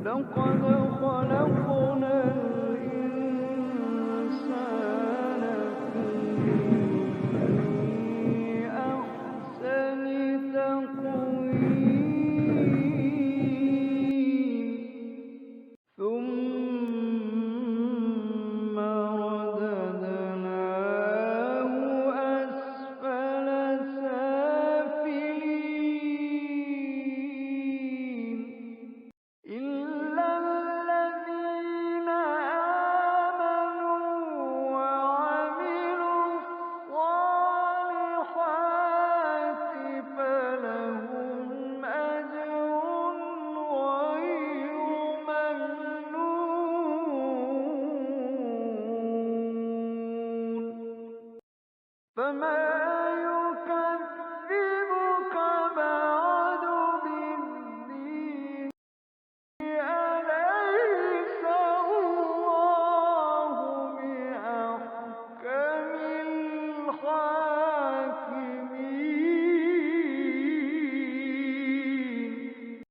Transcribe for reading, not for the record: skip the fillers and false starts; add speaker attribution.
Speaker 1: لقد خلقنا الإنسان في أحسن تقويم ثم رددناه أسفل سافلين إلا الذين آمنوا وعملوا الصالحات فلهم أجر غير ممنون فما